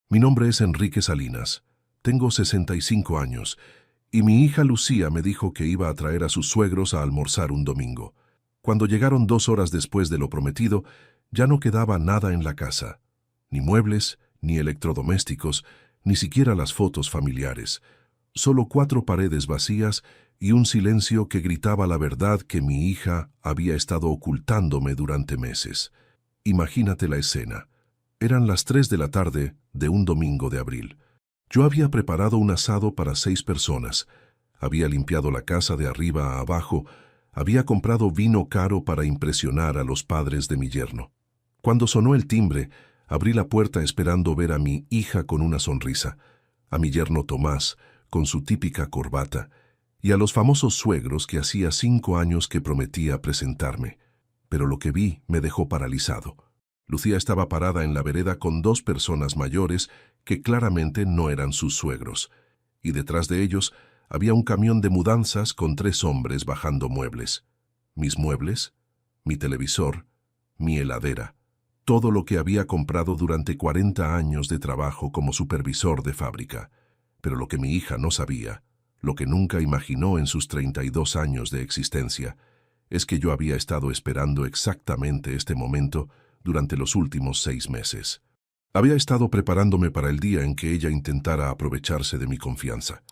Mi nombre es Enrique Salinas. Tengo 65 años y mi hija Lucía me dijo que iba a traer a sus suegros a almorzar un domingo. Cuando llegaron 2 horas después de lo prometido, ya no quedaba nada en la casa. Ni muebles, ni electrodomésticos, ni siquiera las fotos familiares. Solo 4 paredes vacías y un silencio que gritaba la verdad que mi hija había estado ocultándome durante meses. Imagínate la escena. Eran las 3 de la tarde de un domingo de abril. Yo había preparado un asado para 6 personas. Había limpiado la casa de arriba a abajo. Había comprado vino caro para impresionar a los padres de mi yerno. Cuando sonó el timbre, abrí la puerta esperando ver a mi hija con una sonrisa, a mi yerno Tomás, con su típica corbata, y a los famosos suegros que hacía 5 años que prometía presentarme. Pero lo que vi me dejó paralizado. Lucía estaba parada en la vereda con 2 personas mayores que claramente no eran sus suegros, y detrás de ellos había un camión de mudanzas con 3 hombres bajando muebles. Mis muebles, mi televisor, mi heladera, todo lo que había comprado durante 40 años de trabajo como supervisor de fábrica. Pero lo que mi hija no sabía, lo que nunca imaginó en sus 32 años de existencia, es que yo había estado esperando exactamente este momento durante los últimos 6 meses. Había estado preparándome para el día en que ella intentara aprovecharse de mi confianza.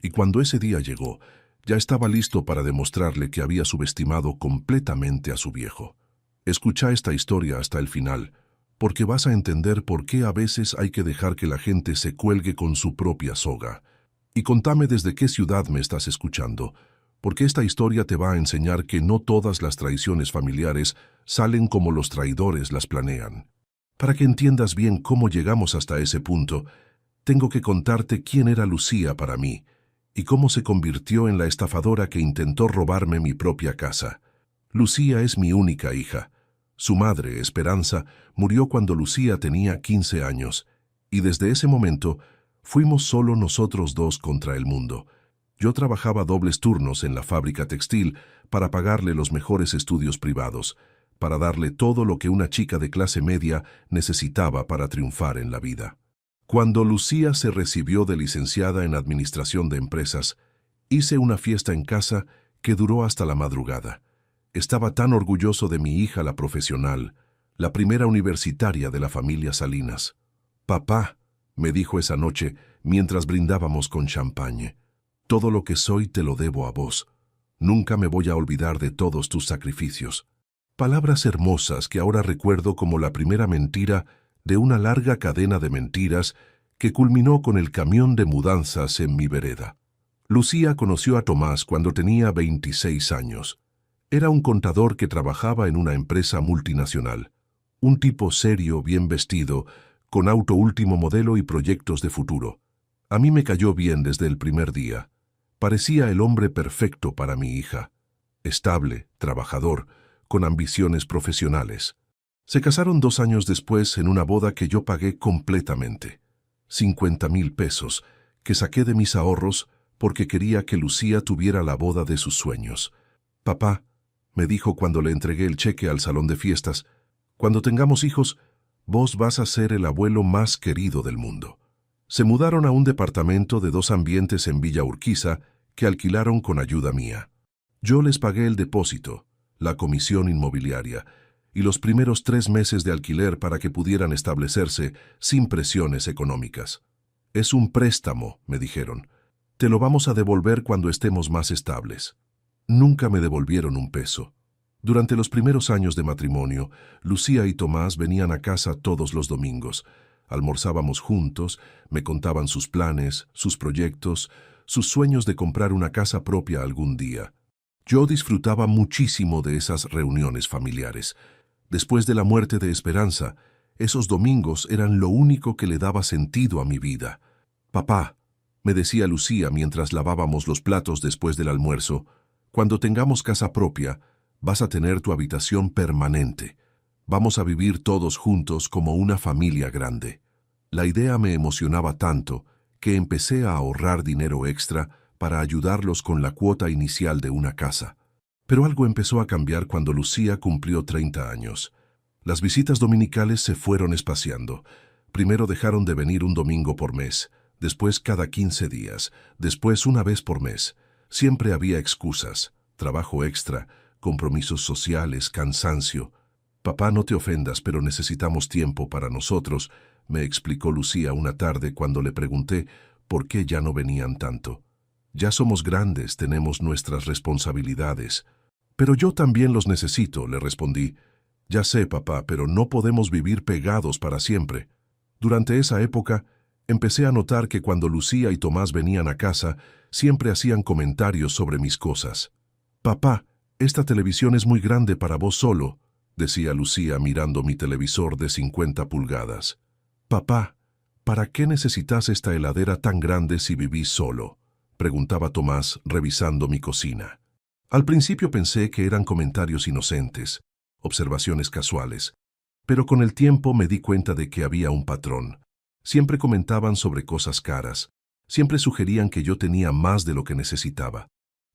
Y cuando ese día llegó, ya estaba listo para demostrarle que había subestimado completamente a su viejo. Escucha esta historia hasta el final, porque vas a entender por qué a veces hay que dejar que la gente se cuelgue con su propia soga. Y contame desde qué ciudad me estás escuchando, porque esta historia te va a enseñar que no todas las traiciones familiares salen como los traidores las planean. Para que entiendas bien cómo llegamos hasta ese punto, tengo que contarte quién era Lucía para mí y cómo se convirtió en la estafadora que intentó robarme mi propia casa. Lucía es mi única hija. Su madre, Esperanza, murió cuando Lucía tenía 15 años, y desde ese momento fuimos solo nosotros 2 contra el mundo. Yo trabajaba dobles turnos en la fábrica textil para pagarle los mejores estudios privados, para darle todo lo que una chica de clase media necesitaba para triunfar en la vida. Cuando Lucía se recibió de licenciada en Administración de Empresas, hice una fiesta en casa que duró hasta la madrugada. Estaba tan orgulloso de mi hija la profesional, la primera universitaria de la familia Salinas. «Papá», me dijo esa noche mientras brindábamos con champagne, «todo lo que soy te lo debo a vos. Nunca me voy a olvidar de todos tus sacrificios». Palabras hermosas que ahora recuerdo como la primera mentira de una larga cadena de mentiras que culminó con el camión de mudanzas en mi vereda. Lucía conoció a Tomás cuando tenía 26 años. Era un contador que trabajaba en una empresa multinacional. Un tipo serio, bien vestido, con auto último modelo y proyectos de futuro. A mí me cayó bien desde el primer día. Parecía el hombre perfecto para mi hija. Estable, trabajador, con ambiciones profesionales. Se casaron 2 años después en una boda que yo pagué completamente. 50,000 pesos, que saqué de mis ahorros porque quería que Lucía tuviera la boda de sus sueños. «Papá», me dijo cuando le entregué el cheque al salón de fiestas, «cuando tengamos hijos, vos vas a ser el abuelo más querido del mundo». Se mudaron a un departamento de 2 ambientes en Villa Urquiza que alquilaron con ayuda mía. Yo les pagué el depósito, la comisión inmobiliaria y los primeros 3 meses de alquiler para que pudieran establecerse sin presiones económicas. «Es un préstamo», me dijeron. «Te lo vamos a devolver cuando estemos más estables». Nunca me devolvieron un peso. Durante los primeros años de matrimonio, Lucía y Tomás venían a casa todos los domingos. Almorzábamos juntos, me contaban sus planes, sus proyectos, sus sueños de comprar una casa propia algún día. Yo disfrutaba muchísimo de esas reuniones familiares. Después de la muerte de Esperanza, esos domingos eran lo único que le daba sentido a mi vida. «Papá», me decía Lucía mientras lavábamos los platos después del almuerzo, «cuando tengamos casa propia, vas a tener tu habitación permanente. Vamos a vivir todos juntos como una familia grande». La idea me emocionaba tanto que empecé a ahorrar dinero extra para ayudarlos con la cuota inicial de una casa. Pero algo empezó a cambiar cuando Lucía cumplió 30 años. Las visitas dominicales se fueron espaciando. Primero dejaron de venir un domingo por mes, después cada 15 días, después una vez por mes. Siempre había excusas, trabajo extra, compromisos sociales, cansancio. Papá, no te ofendas, pero necesitamos tiempo para nosotros, me explicó Lucía una tarde cuando le pregunté por qué ya no venían tanto. Ya somos grandes, tenemos nuestras responsabilidades. Pero yo también los necesito, le respondí. Ya sé, papá, pero no podemos vivir pegados para siempre. Durante esa época, empecé a notar que cuando Lucía y Tomás venían a casa, siempre hacían comentarios sobre mis cosas. Papá, esta televisión es muy grande para vos solo, decía Lucía mirando mi televisor de 50 pulgadas. Papá, ¿para qué necesitas esta heladera tan grande si vivís solo?, preguntaba Tomás revisando mi cocina. Al principio pensé que eran comentarios inocentes, observaciones casuales, pero con el tiempo me di cuenta de que había un patrón. Siempre comentaban sobre cosas caras, siempre sugerían que yo tenía más de lo que necesitaba.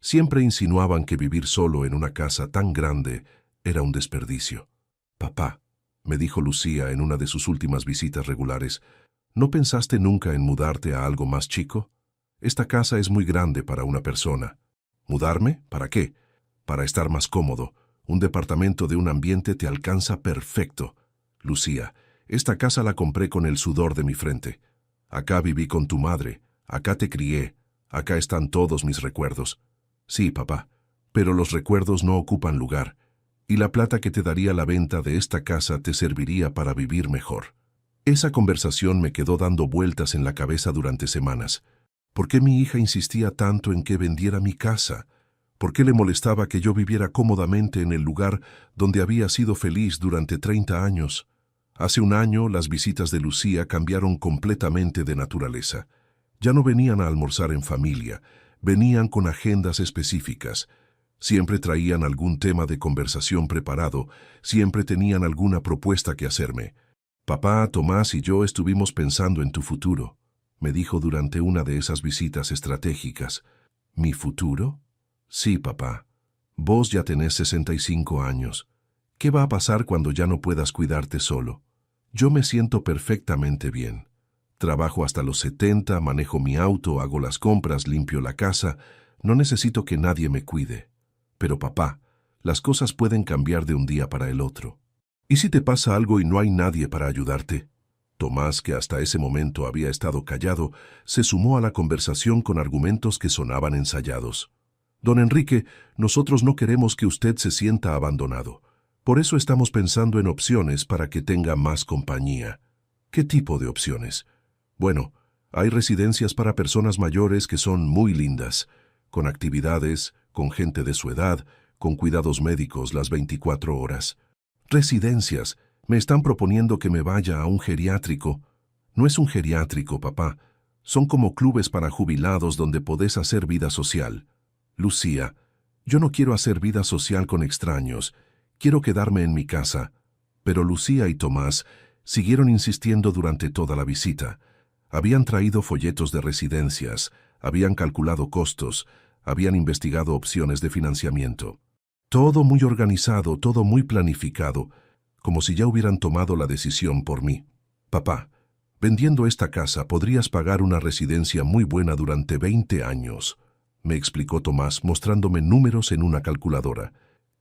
Siempre insinuaban que vivir solo en una casa tan grande era un desperdicio. Papá, me dijo Lucía en una de sus últimas visitas regulares, ¿no pensaste nunca en mudarte a algo más chico? Esta casa es muy grande para una persona. ¿Mudarme? ¿Para qué? Para estar más cómodo. Un departamento de un ambiente te alcanza perfecto. Lucía, esta casa la compré con el sudor de mi frente. Acá viví con tu madre, acá te crié, acá están todos mis recuerdos. Sí, papá, pero los recuerdos no ocupan lugar, y la plata que te daría la venta de esta casa te serviría para vivir mejor. Esa conversación me quedó dando vueltas en la cabeza durante semanas. ¿Por qué mi hija insistía tanto en que vendiera mi casa? ¿Por qué le molestaba que yo viviera cómodamente en el lugar donde había sido feliz durante 30 años? Hace un año, las visitas de Lucía cambiaron completamente de naturaleza. Ya no venían a almorzar en familia, venían con agendas específicas. Siempre traían algún tema de conversación preparado, siempre tenían alguna propuesta que hacerme. Papá, Tomás y yo estuvimos pensando en tu futuro, me dijo durante una de esas visitas estratégicas. ¿Mi futuro? Sí, papá. Vos ya tenés 65 años. ¿Qué va a pasar cuando ya no puedas cuidarte solo? Yo me siento perfectamente bien. Trabajo hasta los 70, manejo mi auto, hago las compras, limpio la casa. No necesito que nadie me cuide. Pero papá, las cosas pueden cambiar de un día para el otro. ¿Y si te pasa algo y no hay nadie para ayudarte? Tomás, que hasta ese momento había estado callado, se sumó a la conversación con argumentos que sonaban ensayados. Don Enrique, nosotros no queremos que usted se sienta abandonado. Por eso estamos pensando en opciones para que tenga más compañía. ¿Qué tipo de opciones? Bueno, hay residencias para personas mayores que son muy lindas, con actividades, con gente de su edad, con cuidados médicos las 24 horas. Residencias. Me están proponiendo que me vaya a un geriátrico. No es un geriátrico, papá. Son como clubes para jubilados donde podés hacer vida social. Lucía, yo no quiero hacer vida social con extraños. Quiero quedarme en mi casa. Pero Lucía y Tomás siguieron insistiendo durante toda la visita. Habían traído folletos de residencias, habían calculado costos, habían investigado opciones de financiamiento. Todo muy organizado, todo muy planificado, como si ya hubieran tomado la decisión por mí. Papá, vendiendo esta casa podrías pagar una residencia muy buena durante 20 años, me explicó Tomás mostrándome números en una calculadora.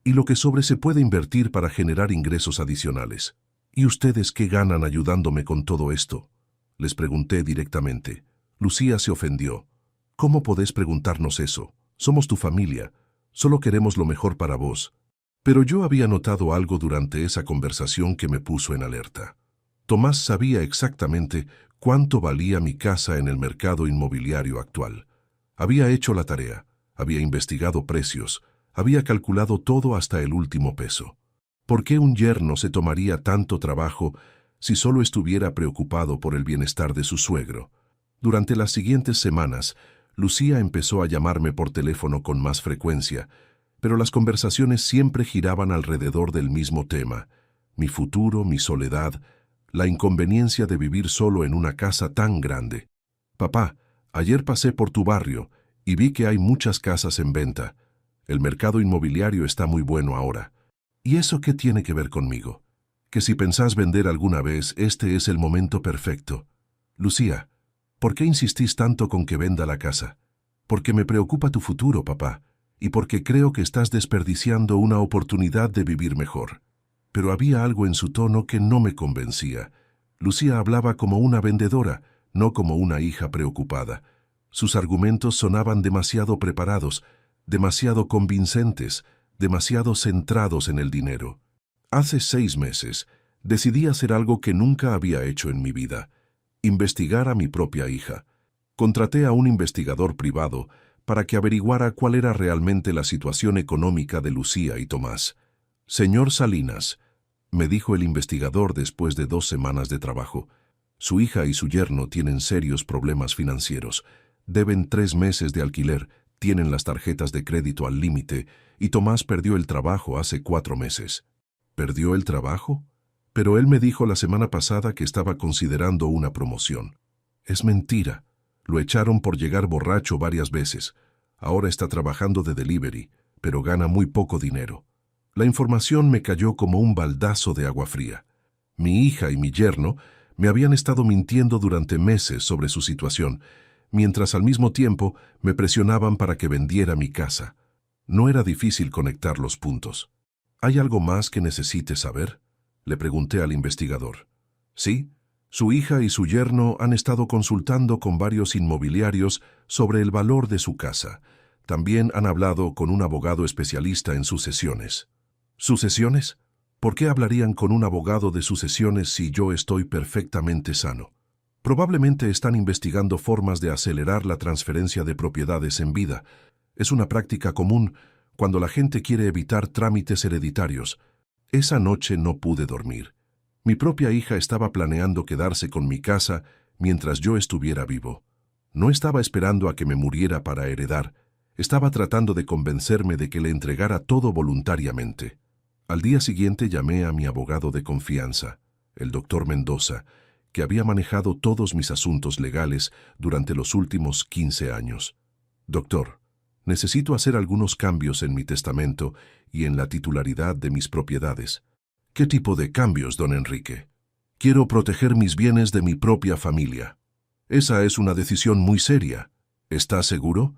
Y lo que sobre se puede invertir para generar ingresos adicionales. ¿Y ustedes qué ganan ayudándome con todo esto?, les pregunté directamente. Lucía se ofendió. ¿Cómo podés preguntarnos eso? Somos tu familia. Solo queremos lo mejor para vos. Pero yo había notado algo durante esa conversación que me puso en alerta. Tomás sabía exactamente cuánto valía mi casa en el mercado inmobiliario actual. Había hecho la tarea, había investigado precios, había calculado todo hasta el último peso. ¿Por qué un yerno se tomaría tanto trabajo si solo estuviera preocupado por el bienestar de su suegro? Durante las siguientes semanas, Lucía empezó a llamarme por teléfono con más frecuencia, pero las conversaciones siempre giraban alrededor del mismo tema: mi futuro, mi soledad, la inconveniencia de vivir solo en una casa tan grande. Papá, ayer pasé por tu barrio y vi que hay muchas casas en venta. El mercado inmobiliario está muy bueno ahora. ¿Y eso qué tiene que ver conmigo? que si pensás vender alguna vez, este es el momento perfecto. Lucía, ¿por qué insistís tanto con que venda la casa? Porque me preocupa tu futuro, papá, y porque creo que estás desperdiciando una oportunidad de vivir mejor. Pero había algo en su tono que no me convencía. Lucía hablaba como una vendedora, no como una hija preocupada. Sus argumentos sonaban demasiado preparados, demasiado convincentes, demasiado centrados en el dinero. Hace 6 meses, decidí hacer algo que nunca había hecho en mi vida: investigar a mi propia hija. Contraté a un investigador privado para que averiguara cuál era realmente la situación económica de Lucía y Tomás. Señor Salinas, me dijo el investigador después de 2 semanas de trabajo, su hija y su yerno tienen serios problemas financieros. Deben 3 meses de alquiler, tienen las tarjetas de crédito al límite y Tomás perdió el trabajo hace 4 meses. ¿Perdió el trabajo? Pero él me dijo la semana pasada que estaba considerando una promoción. Es mentira. Lo echaron por llegar borracho varias veces. Ahora está trabajando de delivery, pero gana muy poco dinero. La información me cayó como un baldazo de agua fría. Mi hija y mi yerno me habían estado mintiendo durante meses sobre su situación, mientras al mismo tiempo me presionaban para que vendiera mi casa. No era difícil conectar los puntos. ¿Hay algo más que necesite saber?, le pregunté al investigador. Sí, su hija y su yerno han estado consultando con varios inmobiliarios sobre el valor de su casa. También han hablado con un abogado especialista en sucesiones. ¿Sucesiones? ¿Por qué hablarían con un abogado de sucesiones si yo estoy perfectamente sano? Probablemente están investigando formas de acelerar la transferencia de propiedades en vida. Es una práctica común cuando la gente quiere evitar trámites hereditarios. Esa noche no pude dormir. Mi propia hija estaba planeando quedarse con mi casa mientras yo estuviera vivo. No estaba esperando a que me muriera para heredar. Estaba tratando de convencerme de que le entregara todo voluntariamente. Al día siguiente llamé a mi abogado de confianza, el doctor Mendoza, que había manejado todos mis asuntos legales durante los últimos 15 años. Doctor, necesito hacer algunos cambios en mi testamento y en la titularidad de mis propiedades. ¿Qué tipo de cambios, don Enrique? Quiero proteger mis bienes de mi propia familia. Esa es una decisión muy seria. ¿Está seguro?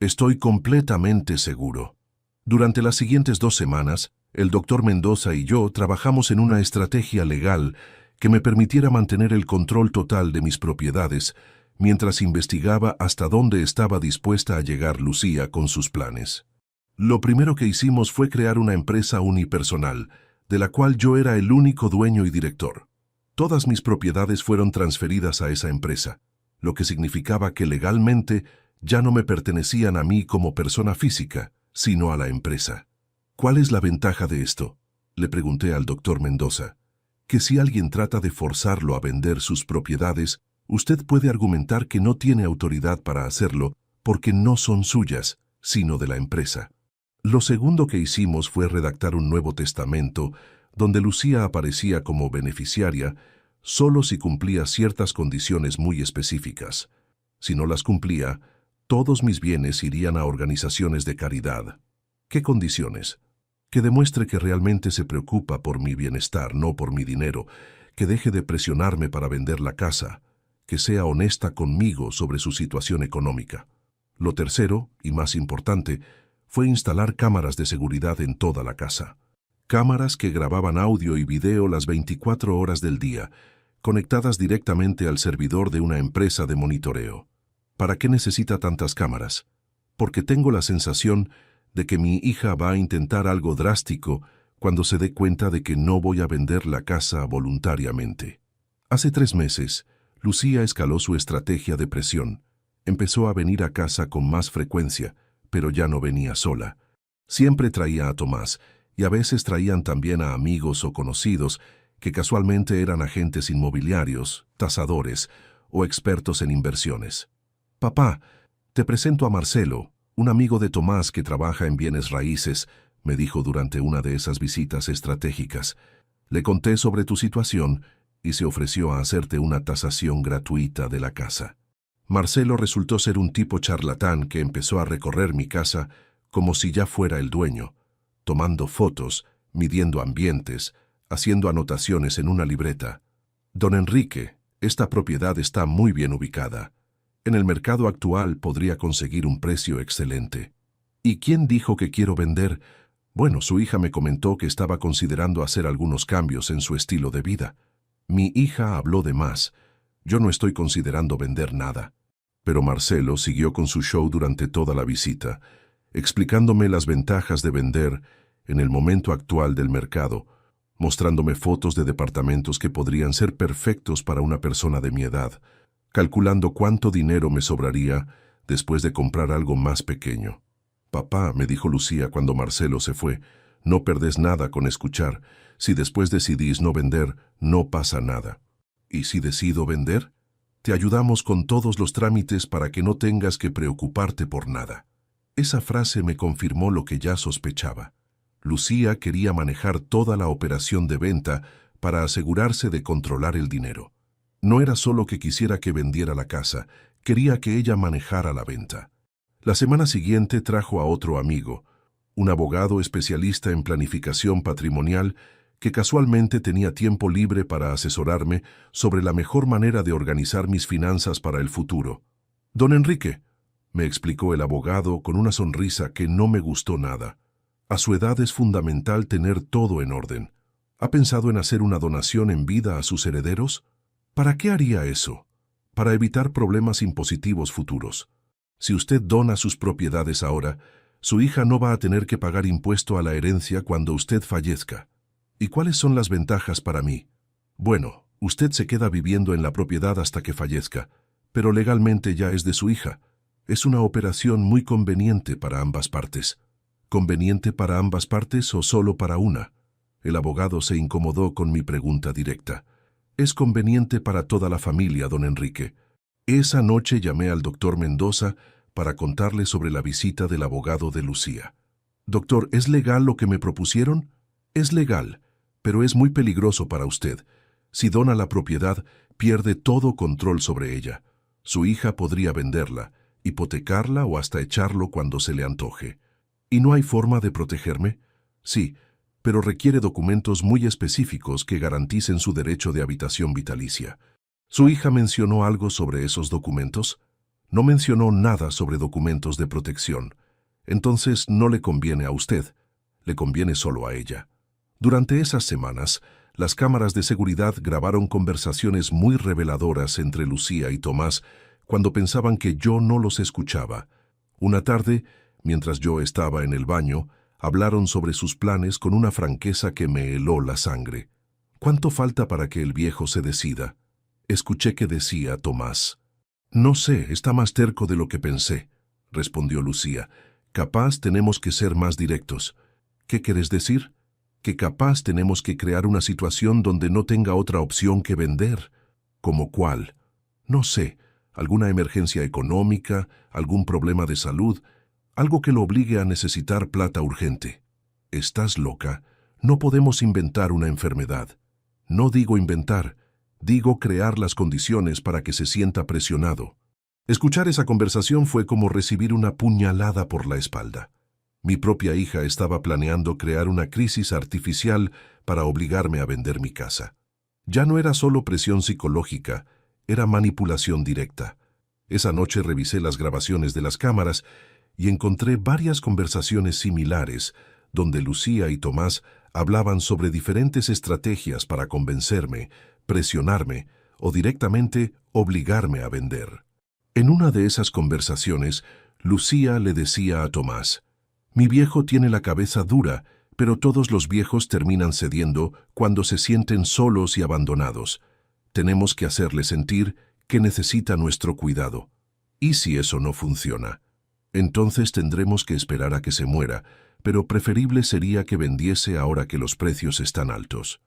Estoy completamente seguro. Durante las siguientes 2 semanas, el doctor Mendoza y yo trabajamos en una estrategia legal que me permitiera mantener el control total de mis propiedades mientras investigaba hasta dónde estaba dispuesta a llegar Lucía con sus planes. Lo primero que hicimos fue crear una empresa unipersonal, de la cual yo era el único dueño y director. Todas mis propiedades fueron transferidas a esa empresa, lo que significaba que legalmente ya no me pertenecían a mí como persona física, sino a la empresa. ¿Cuál es la ventaja de esto?, le pregunté al doctor Mendoza. Que si alguien trata de forzarlo a vender sus propiedades, usted puede argumentar que no tiene autoridad para hacerlo porque no son suyas, sino de la empresa. Lo segundo que hicimos fue redactar un nuevo testamento donde Lucía aparecía como beneficiaria solo si cumplía ciertas condiciones muy específicas. Si no las cumplía, todos mis bienes irían a organizaciones de caridad. ¿Qué condiciones? Que demuestre que realmente se preocupa por mi bienestar, no por mi dinero, que deje de presionarme para vender la casa, que sea honesta conmigo sobre su situación económica. Lo tercero, y más importante, fue instalar cámaras de seguridad en toda la casa. Cámaras que grababan audio y video las 24 horas del día, conectadas directamente al servidor de una empresa de monitoreo. ¿Para qué necesita tantas cámaras? Porque tengo la sensación de que mi hija va a intentar algo drástico cuando se dé cuenta de que no voy a vender la casa voluntariamente. Hace 3 meses, Lucía escaló su estrategia de presión. Empezó a venir a casa con más frecuencia, pero ya no venía sola. Siempre traía a Tomás, y a veces traían también a amigos o conocidos que casualmente eran agentes inmobiliarios, tasadores o expertos en inversiones. «Papá, te presento a Marcelo, un amigo de Tomás que trabaja en bienes raíces», me dijo durante una de esas visitas estratégicas. «Le conté sobre tu situación y se ofreció a hacerte una tasación gratuita de la casa». Marcelo resultó ser un tipo charlatán que empezó a recorrer mi casa como si ya fuera el dueño, tomando fotos, midiendo ambientes, haciendo anotaciones en una libreta. Don Enrique, esta propiedad está muy bien ubicada. En el mercado actual podría conseguir un precio excelente. ¿Y quién dijo que quiero vender? Bueno, su hija me comentó que estaba considerando hacer algunos cambios en su estilo de vida. Mi hija habló de más. Yo no estoy considerando vender nada. Pero Marcelo siguió con su show durante toda la visita, explicándome las ventajas de vender en el momento actual del mercado, mostrándome fotos de departamentos que podrían ser perfectos para una persona de mi edad, calculando cuánto dinero me sobraría después de comprar algo más pequeño. Papá, me dijo Lucía cuando Marcelo se fue, no perdés nada con escuchar. Si después decidís no vender, no pasa nada. ¿Y si decido vender? Te ayudamos con todos los trámites para que no tengas que preocuparte por nada. Esa frase me confirmó lo que ya sospechaba. Lucía quería manejar toda la operación de venta para asegurarse de controlar el dinero. No era solo que quisiera que vendiera la casa, quería que ella manejara la venta. La semana siguiente trajo a otro amigo, un abogado especialista en planificación patrimonial que casualmente tenía tiempo libre para asesorarme sobre la mejor manera de organizar mis finanzas para el futuro. «Don Enrique», me explicó el abogado con una sonrisa que no me gustó nada. «A su edad es fundamental tener todo en orden. ¿Ha pensado en hacer una donación en vida a sus herederos? ¿Para qué haría eso? Para evitar problemas impositivos futuros. Si usted dona sus propiedades ahora, su hija no va a tener que pagar impuesto a la herencia cuando usted fallezca. ¿Y cuáles son las ventajas para mí? Bueno, usted se queda viviendo en la propiedad hasta que fallezca, pero legalmente ya es de su hija. Es una operación muy conveniente para ambas partes». ¿Conveniente para ambas partes o solo para una? El abogado se incomodó con mi pregunta directa. «Es conveniente para toda la familia, don Enrique». Esa noche llamé al doctor Mendoza para contarle sobre la visita del abogado de Lucía. «Doctor, ¿es legal lo que me propusieron?» «Es legal, pero es muy peligroso para usted. Si dona la propiedad, pierde todo control sobre ella. Su hija podría venderla, hipotecarla o hasta echarlo cuando se le antoje». «¿Y no hay forma de protegerme?» «Sí, pero requiere documentos muy específicos que garanticen su derecho de habitación vitalicia». ¿Su hija mencionó algo sobre esos documentos? No mencionó nada sobre documentos de protección. Entonces no le conviene a usted, le conviene solo a ella. Durante esas semanas, las cámaras de seguridad grabaron conversaciones muy reveladoras entre Lucía y Tomás cuando pensaban que yo no los escuchaba. Una tarde, mientras yo estaba en el baño, hablaron sobre sus planes con una franqueza que me heló la sangre. «¿Cuánto falta para que el viejo se decida?» Escuché que decía Tomás. «No sé, está más terco de lo que pensé», respondió Lucía. «Capaz tenemos que ser más directos». «¿Qué quieres decir?» «Que capaz tenemos que crear una situación donde no tenga otra opción que vender». «¿Cómo cuál?» «No sé, alguna emergencia económica, algún problema de salud, algo que lo obligue a necesitar plata urgente». «¿Estás loca? No podemos inventar una enfermedad». «No digo inventar, digo crear las condiciones para que se sienta presionado». Escuchar esa conversación fue como recibir una puñalada por la espalda. Mi propia hija estaba planeando crear una crisis artificial para obligarme a vender mi casa. Ya no era solo presión psicológica, era manipulación directa. Esa noche revisé las grabaciones de las cámaras y encontré varias conversaciones similares donde Lucía y Tomás hablaban sobre diferentes estrategias para convencerme, presionarme o directamente obligarme a vender. En una de esas conversaciones, Lucía le decía a Tomás: «Mi viejo tiene la cabeza dura, pero todos los viejos terminan cediendo cuando se sienten solos y abandonados. Tenemos que hacerle sentir que necesita nuestro cuidado. ¿Y si eso no funciona? Entonces tendremos que esperar a que se muera, pero preferible sería que vendiese ahora que los precios están altos.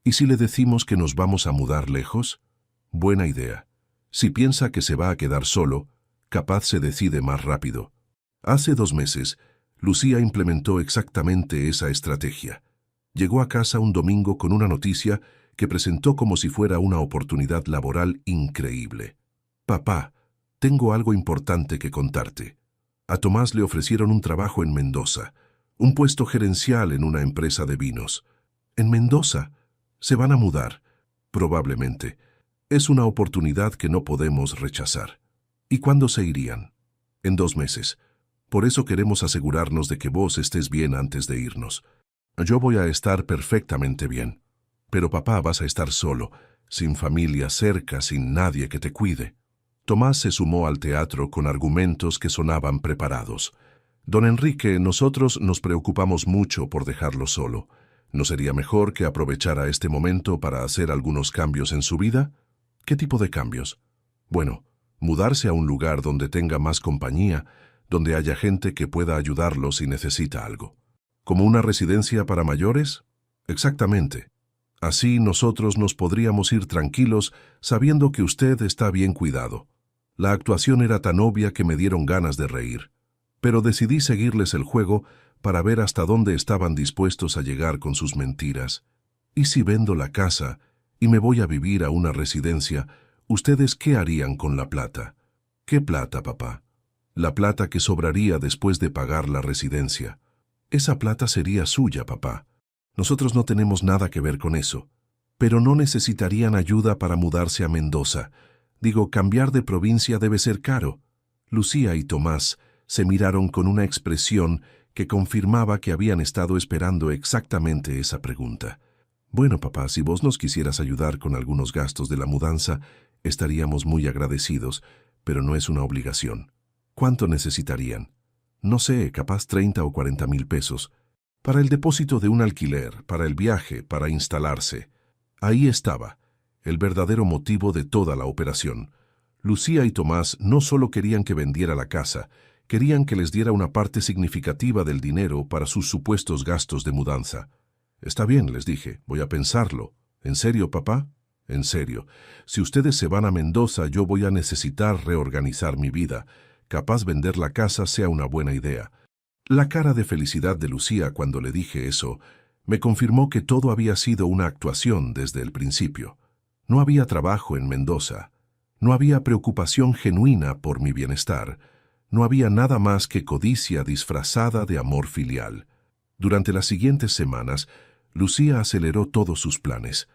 ¿Y si le decimos que nos vamos a mudar lejos? Buena idea. Si piensa que se va a quedar solo, capaz se decide más rápido». Hace 2 meses, Lucía implementó exactamente esa estrategia. Llegó a casa un domingo con una noticia que presentó como si fuera una oportunidad laboral increíble. «Papá, tengo algo importante que contarte». A Tomás le ofrecieron un trabajo en Mendoza, un puesto gerencial en una empresa de vinos. «¿En Mendoza? Se van a mudar, probablemente. Es una oportunidad que no podemos rechazar. ¿Y cuándo se irían? En 2 meses. Por eso queremos asegurarnos de que vos estés bien antes de irnos. Yo voy a estar perfectamente bien. Pero papá, vas a estar solo, sin familia cerca, sin nadie que te cuide. Tomás se sumó al teatro con argumentos que sonaban preparados. Don Enrique, nosotros nos preocupamos mucho por dejarlo solo. ¿No sería mejor que aprovechara este momento para hacer algunos cambios en su vida? ¿Qué tipo de cambios? Bueno, mudarse a un lugar donde tenga más compañía, donde haya gente que pueda ayudarlo si necesita algo. ¿Como una residencia para mayores? Exactamente. Así nosotros nos podríamos ir tranquilos sabiendo que usted está bien cuidado. La actuación era tan obvia que me dieron ganas de reír. Pero decidí seguirles el juego para ver hasta dónde estaban dispuestos a llegar con sus mentiras. ¿Y si vendo la casa y me voy a vivir a una residencia, ustedes qué harían con la plata? ¿Qué plata, papá? La plata que sobraría después de pagar la residencia. Esa plata sería suya, papá. Nosotros no tenemos nada que ver con eso. Pero no necesitarían ayuda para mudarse a Mendoza. Digo, cambiar de provincia debe ser caro. Lucía y Tomás se miraron con una expresión que confirmaba que habían estado esperando exactamente esa pregunta. Bueno, papá, si vos nos quisieras ayudar con algunos gastos de la mudanza, estaríamos muy agradecidos, pero no es una obligación. ¿Cuánto necesitarían? No sé, capaz 30 o 40 mil pesos. Para el depósito de un alquiler, para el viaje, para instalarse. Ahí estaba, el verdadero motivo de toda la operación. Lucía y Tomás no solo querían que vendiera la casa, querían que les diera una parte significativa del dinero para sus supuestos gastos de mudanza. Está bien, les dije, voy a pensarlo. ¿En serio, papá? En serio. Si ustedes se van a Mendoza, yo voy a necesitar reorganizar mi vida. Capaz vender la casa sea una buena idea. La cara de felicidad de Lucía cuando le dije eso me confirmó que todo había sido una actuación desde el principio. No había trabajo en Mendoza. No había preocupación genuina por mi bienestar. No había nada más que codicia disfrazada de amor filial. Durante las siguientes semanas, Lucía aceleró todos sus planes.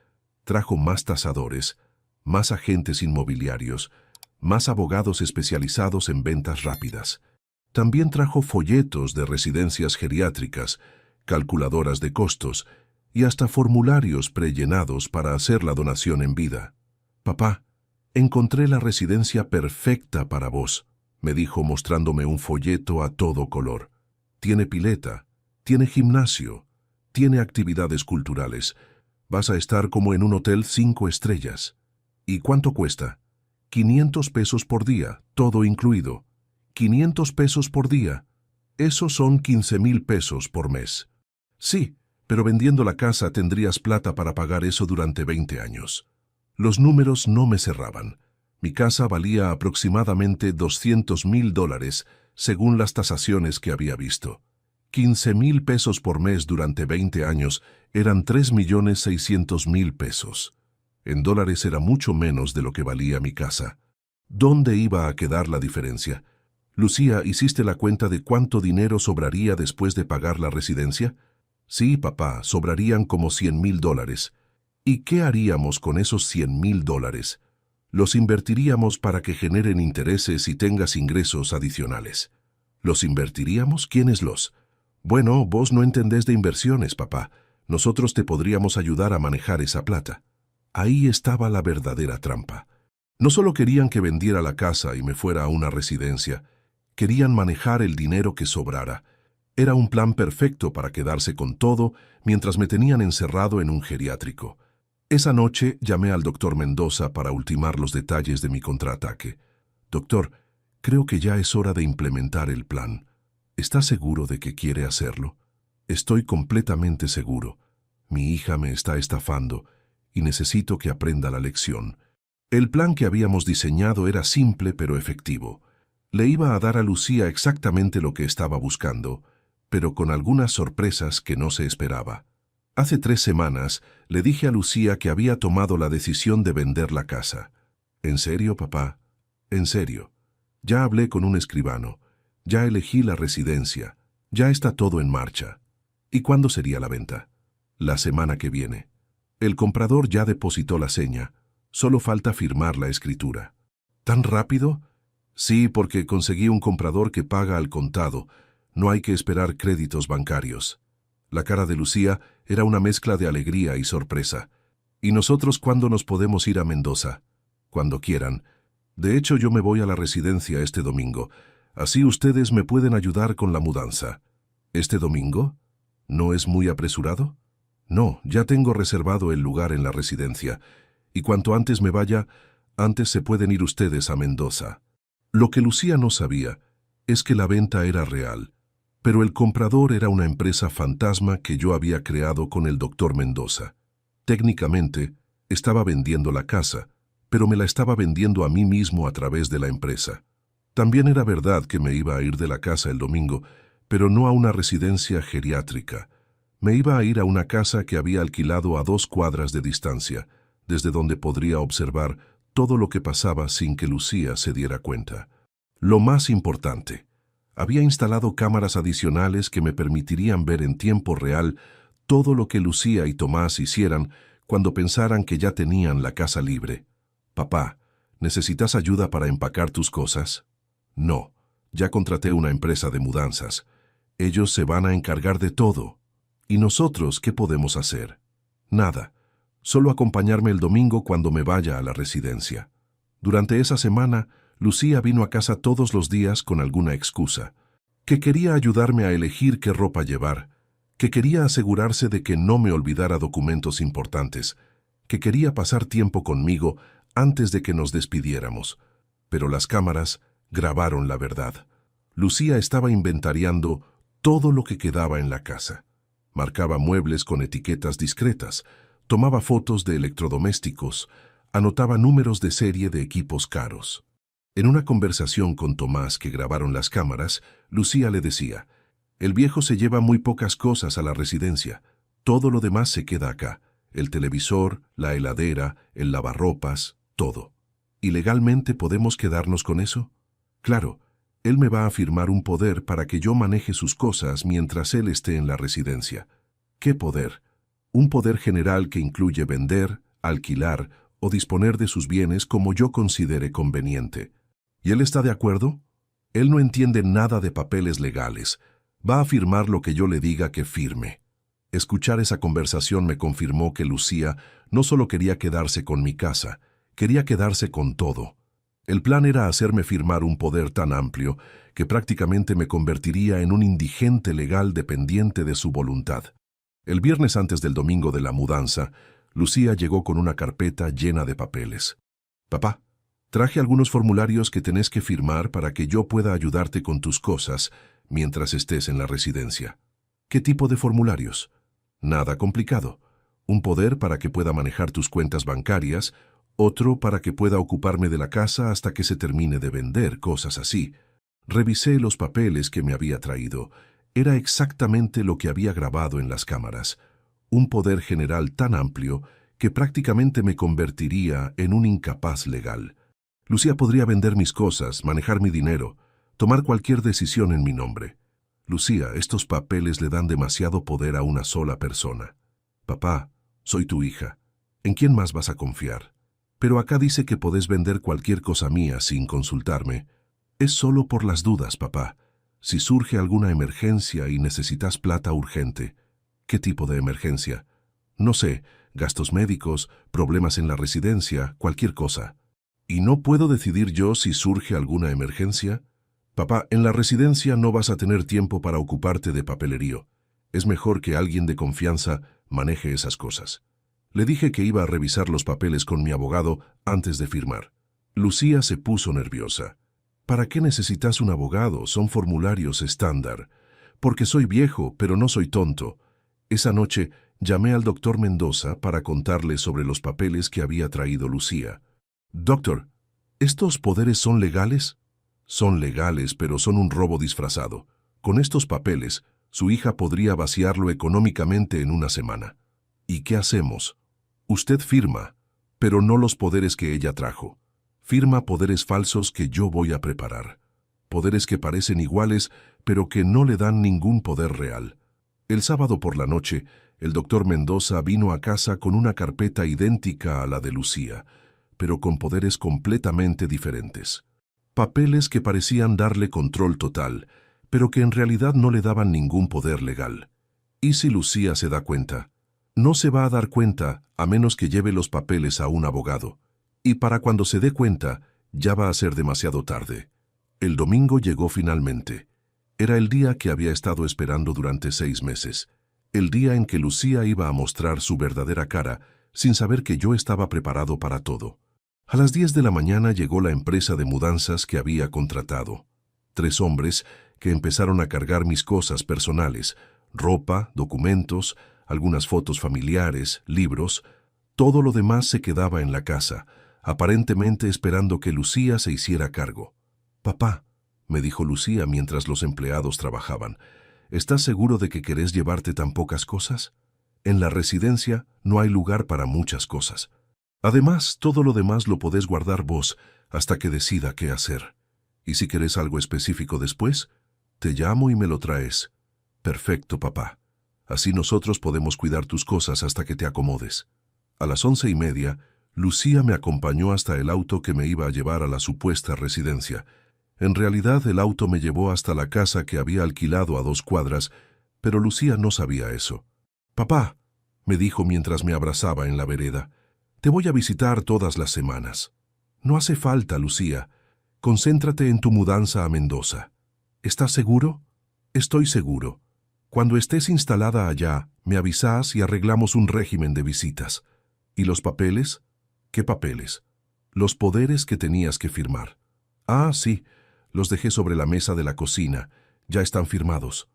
Trajo más tasadores, más agentes inmobiliarios, más abogados especializados en ventas rápidas. También trajo folletos de residencias geriátricas, calculadoras de costos y hasta formularios prellenados para hacer la donación en vida. Papá, encontré la residencia perfecta para vos, me dijo mostrándome un folleto a todo color. Tiene pileta, tiene gimnasio, tiene actividades culturales. Vas a estar como en un hotel 5 estrellas. ¿Y cuánto cuesta? 500 pesos por día, todo incluido. 500 pesos por día. Esos son 15,000 pesos por mes. Sí, pero vendiendo la casa tendrías plata para pagar eso durante 20 años. Los números no me cerraban. Mi casa valía aproximadamente $200,000 según las tasaciones que había visto. 15,000 pesos por mes durante 20 años eran 3,600,000 pesos. En dólares era mucho menos de lo que valía mi casa. ¿Dónde iba a quedar la diferencia? Lucía, ¿hiciste la cuenta de cuánto dinero sobraría después de pagar la residencia? Sí, papá, sobrarían como $100,000. ¿Y qué haríamos con esos $100,000? Los invertiríamos para que generen intereses y tengas ingresos adicionales. ¿Los invertiríamos? ¿Quiénes los? Bueno, vos no entendés de inversiones, papá. Nosotros te podríamos ayudar a manejar esa plata. Ahí estaba la verdadera trampa. No solo querían que vendiera la casa y me fuera a una residencia, querían manejar el dinero que sobrara. Era un plan perfecto para quedarse con todo mientras me tenían encerrado en un geriátrico. Esa noche llamé al doctor Mendoza para ultimar los detalles de mi contraataque. Doctor, creo que ya es hora de implementar el plan. ¿Está seguro de que quiere hacerlo? Estoy completamente seguro. Mi hija me está estafando y necesito que aprenda la lección. El plan que habíamos diseñado era simple pero efectivo. Le iba a dar a Lucía exactamente lo que estaba buscando, pero con algunas sorpresas que no se esperaba. Hace 3 semanas le dije a Lucía que había tomado la decisión de vender la casa. ¿En serio, papá? En serio. Ya hablé con un escribano. Ya elegí la residencia. Ya está todo en marcha. ¿Y cuándo sería la venta? La semana que viene. El comprador ya depositó la seña. Solo falta firmar la escritura. ¿Tan rápido? Sí, porque conseguí un comprador que paga al contado. No hay que esperar créditos bancarios. La cara de Lucía era una mezcla de alegría y sorpresa. ¿Y nosotros cuándo nos podemos ir a Mendoza? Cuando quieran. De hecho, yo me voy a la residencia este domingo. Así ustedes me pueden ayudar con la mudanza. ¿Este domingo? ¿No es muy apresurado? No, ya tengo reservado el lugar en la residencia. Y cuanto antes me vaya, antes se pueden ir ustedes a Mendoza. Lo que Lucía no sabía es que la venta era real, pero el comprador era una empresa fantasma que yo había creado con el doctor Mendoza. Técnicamente, estaba vendiendo la casa, pero me la estaba vendiendo a mí mismo a través de la empresa. También era verdad que me iba a ir de la casa el domingo, pero no a una residencia geriátrica. Me iba a ir a una casa que había alquilado a 2 cuadras de distancia, desde donde podría observar todo lo que pasaba sin que Lucía se diera cuenta. Lo más importante, había instalado cámaras adicionales que me permitirían ver en tiempo real todo lo que Lucía y Tomás hicieran cuando pensaran que ya tenían la casa libre. Papá, ¿necesitas ayuda para empacar tus cosas? No, ya contraté una empresa de mudanzas. Ellos se van a encargar de todo. ¿Y nosotros qué podemos hacer? Nada. Solo acompañarme el domingo cuando me vaya a la residencia. Durante esa semana, Lucía vino a casa todos los días con alguna excusa. Que quería ayudarme a elegir qué ropa llevar, que quería asegurarse de que no me olvidara documentos importantes, que quería pasar tiempo conmigo antes de que nos despidiéramos. Pero las cámaras grabaron la verdad. Lucía estaba inventariando todo lo que quedaba en la casa. Marcaba muebles con etiquetas discretas, tomaba fotos de electrodomésticos, anotaba números de serie de equipos caros. En una conversación con Tomás que grabaron las cámaras, Lucía le decía: «El viejo se lleva muy pocas cosas a la residencia. Todo lo demás se queda acá. El televisor, la heladera, el lavarropas, todo. ¿Y legalmente podemos quedarnos con eso? Claro, él me va a firmar un poder para que yo maneje sus cosas mientras él esté en la residencia. ¿Qué poder? Un poder general que incluye vender, alquilar o disponer de sus bienes como yo considere conveniente. ¿Y él está de acuerdo? Él no entiende nada de papeles legales. Va a firmar lo que yo le diga que firme». Escuchar esa conversación me confirmó que Lucía no solo quería quedarse con mi casa, quería quedarse con todo. El plan era hacerme firmar un poder tan amplio que prácticamente me convertiría en un indigente legal dependiente de su voluntad. El viernes antes del domingo de la mudanza, Lucía llegó con una carpeta llena de papeles. «Papá, traje algunos formularios que tenés que firmar para que yo pueda ayudarte con tus cosas mientras estés en la residencia». «¿Qué tipo de formularios?» «Nada complicado. Un poder para que pueda manejar tus cuentas bancarias, otro para que pueda ocuparme de la casa hasta que se termine de vender, cosas así». Revisé los papeles que me había traído. Era exactamente lo que había grabado en las cámaras. Un poder general tan amplio que prácticamente me convertiría en un incapaz legal. Lucía podría vender mis cosas, manejar mi dinero, tomar cualquier decisión en mi nombre. «Lucía, estos papeles le dan demasiado poder a una sola persona. Papá, soy tu hija. ¿En quién más vas a confiar? Pero acá dice que podés vender cualquier cosa mía sin consultarme. Es solo por las dudas, papá. Si surge alguna emergencia y necesitas plata urgente». «¿Qué tipo de emergencia?» «No sé, gastos médicos, problemas en la residencia, cualquier cosa». «¿Y no puedo decidir yo si surge alguna emergencia?» «Papá, en la residencia no vas a tener tiempo para ocuparte de papelerío. Es mejor que alguien de confianza maneje esas cosas». Le dije que iba a revisar los papeles con mi abogado antes de firmar. Lucía se puso nerviosa. «¿Para qué necesitas un abogado? Son formularios estándar». «Porque soy viejo, pero no soy tonto». Esa noche llamé al doctor Mendoza para contarle sobre los papeles que había traído Lucía. «Doctor, ¿estos poderes son legales?» «Son legales, pero son un robo disfrazado. Con estos papeles, su hija podría vaciarlo económicamente en una semana». «¿Y qué hacemos?» «Usted firma, pero no los poderes que ella trajo. Firma poderes falsos que yo voy a preparar. Poderes que parecen iguales, pero que no le dan ningún poder real». El sábado por la noche, El doctor Mendoza vino a casa con una carpeta idéntica a la de Lucía, pero con poderes completamente diferentes. Papeles que parecían darle control total, pero que en realidad no le daban ningún poder legal. ¿Y si Lucía se da cuenta? No se va a dar cuenta a menos que lleve los papeles a un abogado. Y para cuando se dé cuenta, ya va a ser demasiado tarde. El domingo llegó finalmente. Era el día que había estado esperando durante 6 meses. El día en que Lucía iba a mostrar su verdadera cara, sin saber que yo estaba preparado para todo. A las 10 de la mañana llegó la empresa de mudanzas que había contratado. 3 hombres que empezaron a cargar mis cosas personales, ropa, documentos, algunas fotos familiares, libros. Todo lo demás se quedaba en la casa, aparentemente esperando que Lucía se hiciera cargo. «Papá», me dijo Lucía mientras los empleados trabajaban, «¿estás seguro de que querés llevarte tan pocas cosas? En la residencia no hay lugar para muchas cosas. Además, todo lo demás lo podés guardar vos hasta que decida qué hacer. Y si querés algo específico después, te llamo y me lo traes». «Perfecto, papá. Así nosotros podemos cuidar tus cosas hasta que te acomodes». A las 11:30, Lucía me acompañó hasta el auto que me iba a llevar a la supuesta residencia. En realidad, el auto me llevó hasta la casa que había alquilado a 2 cuadras, pero Lucía no sabía eso. «Papá», me dijo mientras me abrazaba en la vereda, «te voy a visitar todas las semanas». «No hace falta, Lucía. Concéntrate en tu mudanza a Mendoza». «¿Estás seguro?» «Estoy seguro. Cuando estés instalada allá, me avisás y arreglamos un régimen de visitas». «¿Y los papeles?» «¿Qué papeles?» «Los poderes que tenías que firmar». «Ah, sí. Los dejé sobre la mesa de la cocina. Ya están firmados».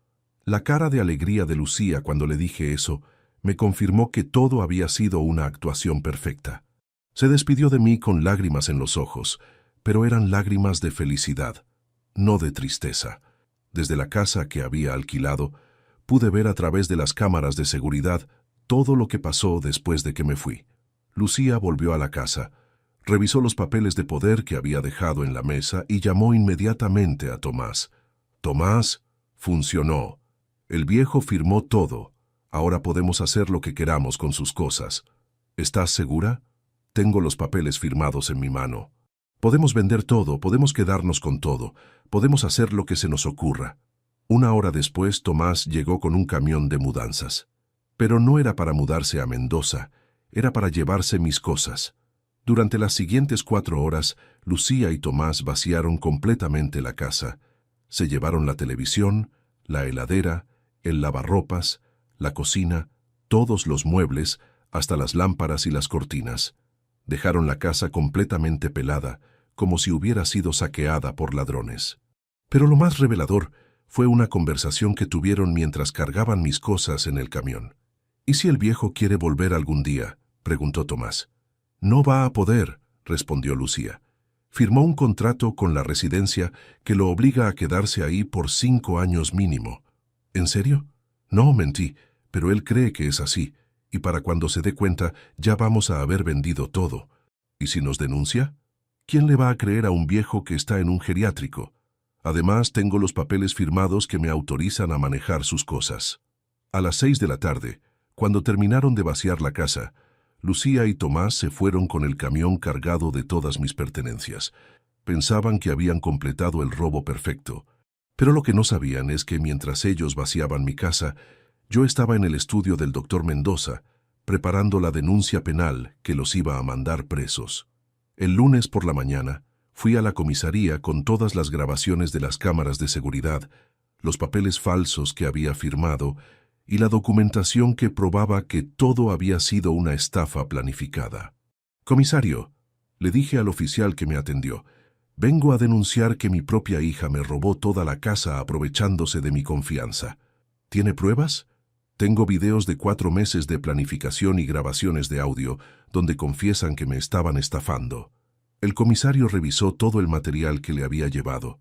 La cara de alegría de Lucía cuando le dije eso me confirmó que todo había sido una actuación perfecta. Se despidió de mí con lágrimas en los ojos, pero eran lágrimas de felicidad, no de tristeza. Desde la casa que había alquilado, pude ver a través de las cámaras de seguridad todo lo que pasó después de que me fui. Lucía volvió a la casa, revisó los papeles de poder que había dejado en la mesa y llamó inmediatamente a Tomás. «Tomás, funcionó. El viejo firmó todo. Ahora podemos hacer lo que queramos con sus cosas. ¿Estás segura? Tengo los papeles firmados en mi mano. Podemos vender todo, podemos quedarnos con todo, podemos hacer lo que se nos ocurra». 1 hora después, Tomás llegó con un camión de mudanzas. Pero no era para mudarse a Mendoza, era para llevarse mis cosas. Durante las siguientes 4 horas, Lucía y Tomás vaciaron completamente la casa. Se llevaron la televisión, la heladera, el lavarropas, la cocina, todos los muebles, hasta las lámparas y las cortinas. Dejaron la casa completamente pelada, como si hubiera sido saqueada por ladrones. Pero lo más revelador fue una conversación que tuvieron mientras cargaban mis cosas en el camión. «¿Y si el viejo quiere volver algún día?», preguntó Tomás. «No va a poder», respondió Lucía. «Firmó un contrato con la residencia que lo obliga a quedarse ahí por 5 años mínimo». «¿En serio?» «No, mentí, pero él cree que es así, y para cuando se dé cuenta ya vamos a haber vendido todo. ¿Y si nos denuncia? ¿Quién le va a creer a un viejo que está en un geriátrico? Además, tengo los papeles firmados que me autorizan a manejar sus cosas». A las 6 de la tarde, cuando terminaron de vaciar la casa, Lucía y Tomás se fueron con el camión cargado de todas mis pertenencias. Pensaban que habían completado el robo perfecto, pero lo que no sabían es que mientras ellos vaciaban mi casa, yo estaba en el estudio del doctor Mendoza, preparando la denuncia penal que los iba a mandar presos. El lunes por la mañana, fui a la comisaría con todas las grabaciones de las cámaras de seguridad, los papeles falsos que había firmado y la documentación que probaba que todo había sido una estafa planificada. «Comisario», le dije al oficial que me atendió, «vengo a denunciar que mi propia hija me robó toda la casa aprovechándose de mi confianza. ¿Tiene pruebas? Tengo videos de 4 meses de planificación y grabaciones de audio donde confiesan que me estaban estafando». El comisario revisó todo el material que le había llevado.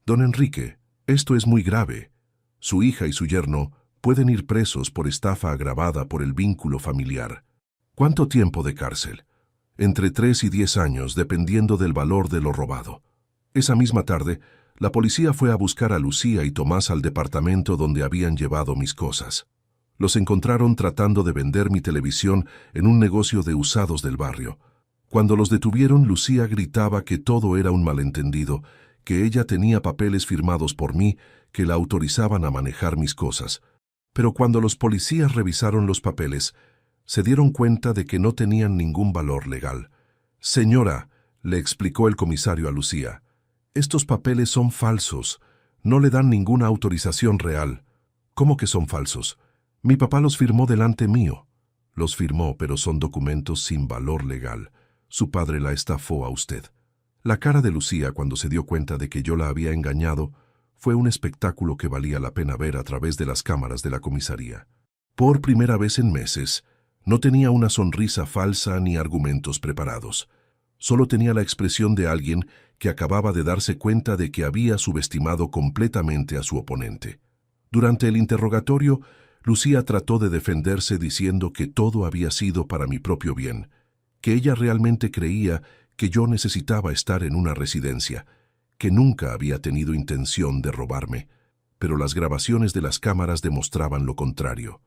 «Don Enrique, esto es muy grave. Su hija y su yerno pueden ir presos por estafa agravada por el vínculo familiar. ¿Cuánto tiempo de cárcel? Entre 3 y 10 años, dependiendo del valor de lo robado». Esa misma tarde, la policía fue a buscar a Lucía y Tomás al departamento donde habían llevado mis cosas. Los encontraron tratando de vender mi televisión en un negocio de usados del barrio. Cuando los detuvieron, Lucía gritaba que todo era un malentendido, que ella tenía papeles firmados por mí que la autorizaban a manejar mis cosas. Pero cuando los policías revisaron los papeles, se dieron cuenta de que no tenían ningún valor legal. «Señora», le explicó el comisario a Lucía, «estos papeles son falsos. No le dan ninguna autorización real». «¿Cómo que son falsos? Mi papá los firmó delante mío». «Los firmó, pero son documentos sin valor legal. Su padre la estafó a usted». La cara de Lucía cuando se dio cuenta de que yo la había engañado fue un espectáculo que valía la pena ver a través de las cámaras de la comisaría. Por primera vez en meses, no tenía una sonrisa falsa ni argumentos preparados. Solo tenía la expresión de alguien que acababa de darse cuenta de que había subestimado completamente a su oponente. Durante el interrogatorio, Lucía trató de defenderse diciendo que todo había sido para mi propio bien, que ella realmente creía que yo necesitaba estar en una residencia, que nunca había tenido intención de robarme, pero las grabaciones de las cámaras demostraban lo contrario.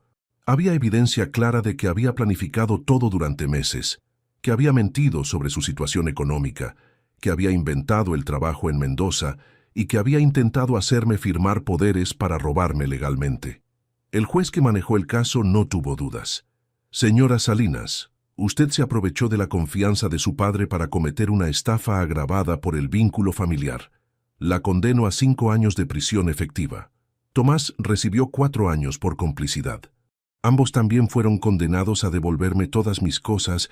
Había evidencia clara de que había planificado todo durante meses, que había mentido sobre su situación económica, que había inventado el trabajo en Mendoza y que había intentado hacerme firmar poderes para robarme legalmente. El juez que manejó el caso no tuvo dudas. «Señora Salinas, usted se aprovechó de la confianza de su padre para cometer una estafa agravada por el vínculo familiar. La condeno a 5 años de prisión efectiva. Tomás recibió 4 años por complicidad. Ambos también fueron condenados a devolverme todas mis cosas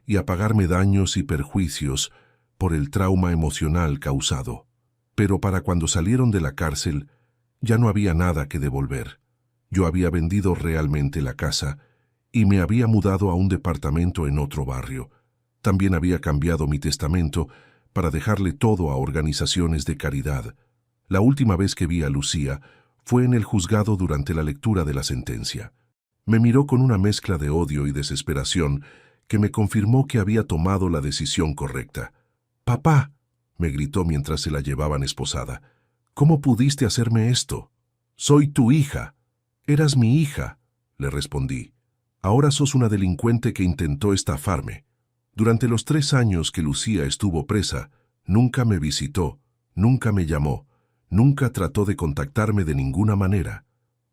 y a pagarme daños y perjuicios por el trauma emocional causado. Pero para cuando salieron de la cárcel, ya no había nada que devolver. Yo había vendido realmente la casa y me había mudado a un departamento en otro barrio. También había cambiado mi testamento para dejarle todo a organizaciones de caridad. La última vez que vi a Lucía fue en el juzgado durante la lectura de la sentencia. Me miró con una mezcla de odio y desesperación que me confirmó que había tomado la decisión correcta. «Papá», me gritó mientras se la llevaban esposada, «¿cómo pudiste hacerme esto? Soy tu hija». «Eras mi hija», le respondí. «Ahora sos una delincuente que intentó estafarme. Durante los 3 años que Lucía estuvo presa, nunca me visitó, nunca me llamó, nunca trató de contactarme de ninguna manera.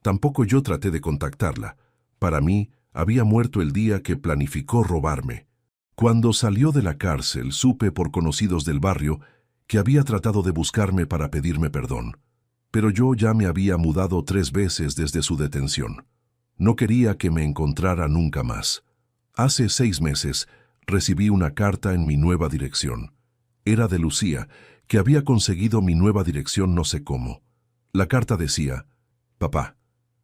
Tampoco yo traté de contactarla. Para mí, había muerto el día que planificó robarme. Cuando salió de la cárcel, supe por conocidos del barrio que había tratado de buscarme para pedirme perdón. Pero yo ya me había mudado 3 veces desde su detención. No quería que me encontrara nunca más. Hace 6 meses recibí una carta en mi nueva dirección. Era de Lucía, que había conseguido mi nueva dirección no sé cómo. La carta decía: «Papá,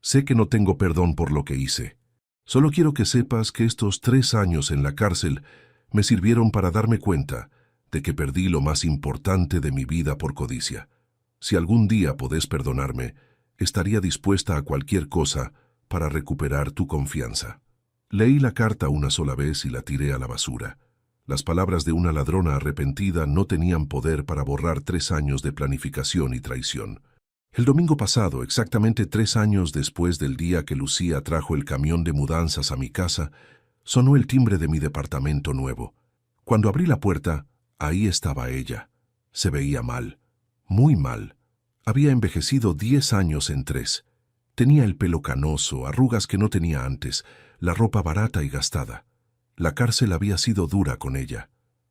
sé que no tengo perdón por lo que hice. Solo quiero que sepas que estos 3 años en la cárcel me sirvieron para darme cuenta de que perdí lo más importante de mi vida por codicia. Si algún día podés perdonarme, estaría dispuesta a cualquier cosa para recuperar tu confianza». Leí la carta una sola vez y la tiré a la basura. Las palabras de una ladrona arrepentida no tenían poder para borrar 3 años de planificación y traición. El domingo pasado, exactamente 3 años después del día que Lucía trajo el camión de mudanzas a mi casa, sonó el timbre de mi departamento nuevo. Cuando abrí la puerta, ahí estaba ella. Se veía mal, muy mal. Había envejecido 10 años en 3. Tenía el pelo canoso, arrugas que no tenía antes, la ropa barata y gastada. La cárcel había sido dura con ella.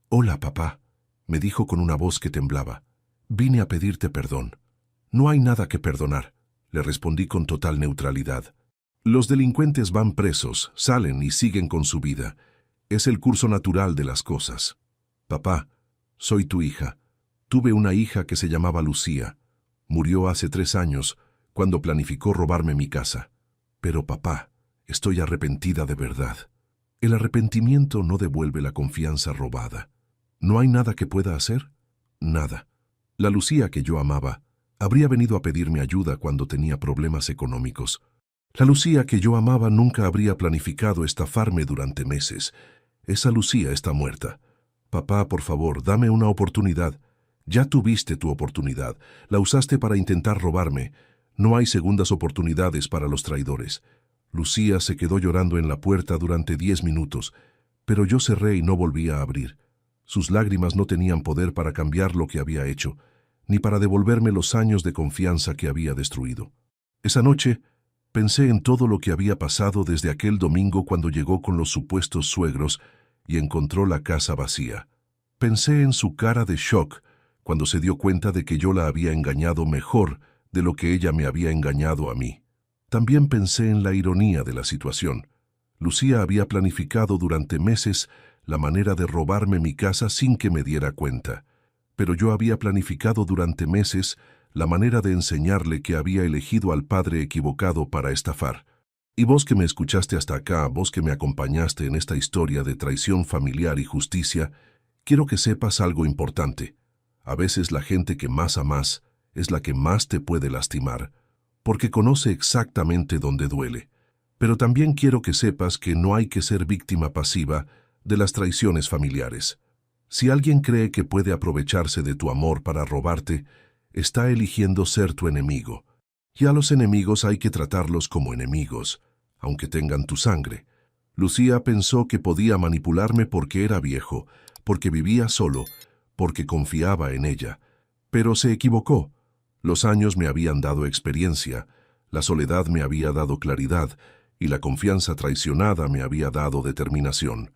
«Hola, papá», me dijo con una voz que temblaba. «Vine a pedirte perdón». «No hay nada que perdonar», le respondí con total neutralidad. «Los delincuentes van presos, salen y siguen con su vida. Es el curso natural de las cosas. Papá, soy tu hija. Tuve una hija que se llamaba Lucía. Murió hace 3 años, cuando planificó robarme mi casa. Pero papá, estoy arrepentida de verdad. El arrepentimiento no devuelve la confianza robada. ¿No hay nada que pueda hacer? Nada. La Lucía que yo amaba habría venido a pedirme ayuda cuando tenía problemas económicos. La Lucía que yo amaba nunca habría planificado estafarme durante meses. Esa Lucía está muerta. Papá, por favor, dame una oportunidad. Ya tuviste tu oportunidad. La usaste para intentar robarme. No hay segundas oportunidades para los traidores. Lucía se quedó llorando en la puerta durante 10 minutos, pero yo cerré y no volví a abrir. Sus lágrimas no tenían poder para cambiar lo que había hecho, ni para devolverme los años de confianza que había destruido. Esa noche, pensé en todo lo que había pasado desde aquel domingo cuando llegó con los supuestos suegros y encontró la casa vacía. Pensé en su cara de shock cuando se dio cuenta de que yo la había engañado mejor de lo que ella me había engañado a mí. También pensé en la ironía de la situación. Lucía había planificado durante meses la manera de robarme mi casa sin que me diera cuenta, pero yo había planificado durante meses la manera de enseñarle que había elegido al padre equivocado para estafar. Y vos que me escuchaste hasta acá, vos que me acompañaste en esta historia de traición familiar y justicia, quiero que sepas algo importante. A veces la gente que más amas es la que más te puede lastimar, porque conoce exactamente dónde duele. Pero también quiero que sepas que no hay que ser víctima pasiva de las traiciones familiares. Si alguien cree que puede aprovecharse de tu amor para robarte, está eligiendo ser tu enemigo. Y a los enemigos hay que tratarlos como enemigos, aunque tengan tu sangre. Lucía pensó que podía manipularme porque era viejo, porque vivía solo, porque confiaba en ella. Pero se equivocó. Los años me habían dado experiencia, la soledad me había dado claridad, y la confianza traicionada me había dado determinación.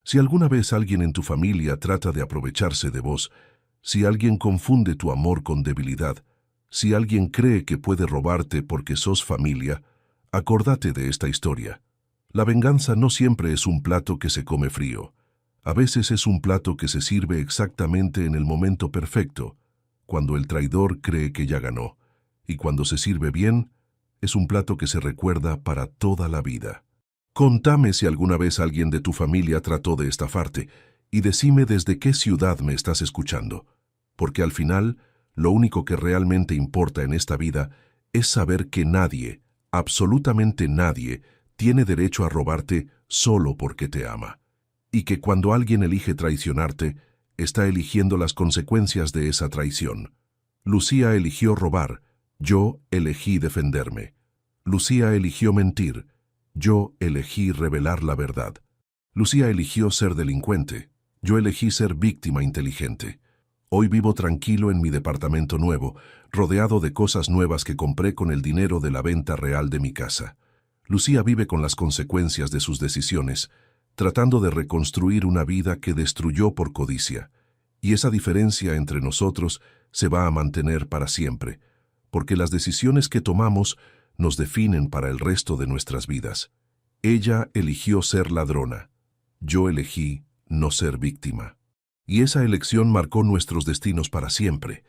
Si alguna vez alguien en tu familia trata de aprovecharse de vos, si alguien confunde tu amor con debilidad, si alguien cree que puede robarte porque sos familia, acordate de esta historia. La venganza no siempre es un plato que se come frío. A veces es un plato que se sirve exactamente en el momento perfecto, cuando el traidor cree que ya ganó, y cuando se sirve bien, es un plato que se recuerda para toda la vida. Contame si alguna vez alguien de tu familia trató de estafarte, y decime desde qué ciudad me estás escuchando, porque al final, lo único que realmente importa en esta vida es saber que nadie, absolutamente nadie, tiene derecho a robarte solo porque te ama, y que cuando alguien elige traicionarte, está eligiendo las consecuencias de esa traición. Lucía eligió robar, yo elegí defenderme. Lucía eligió mentir, yo elegí revelar la verdad. Lucía eligió ser delincuente, yo elegí ser víctima inteligente. Hoy vivo tranquilo en mi departamento nuevo, rodeado de cosas nuevas que compré con el dinero de la venta real de mi casa. Lucía vive con las consecuencias de sus decisiones, tratando de reconstruir una vida que destruyó por codicia. Y esa diferencia entre nosotros se va a mantener para siempre, porque las decisiones que tomamos nos definen para el resto de nuestras vidas. Ella eligió ser ladrona, yo elegí no ser víctima. Y esa elección marcó nuestros destinos para siempre.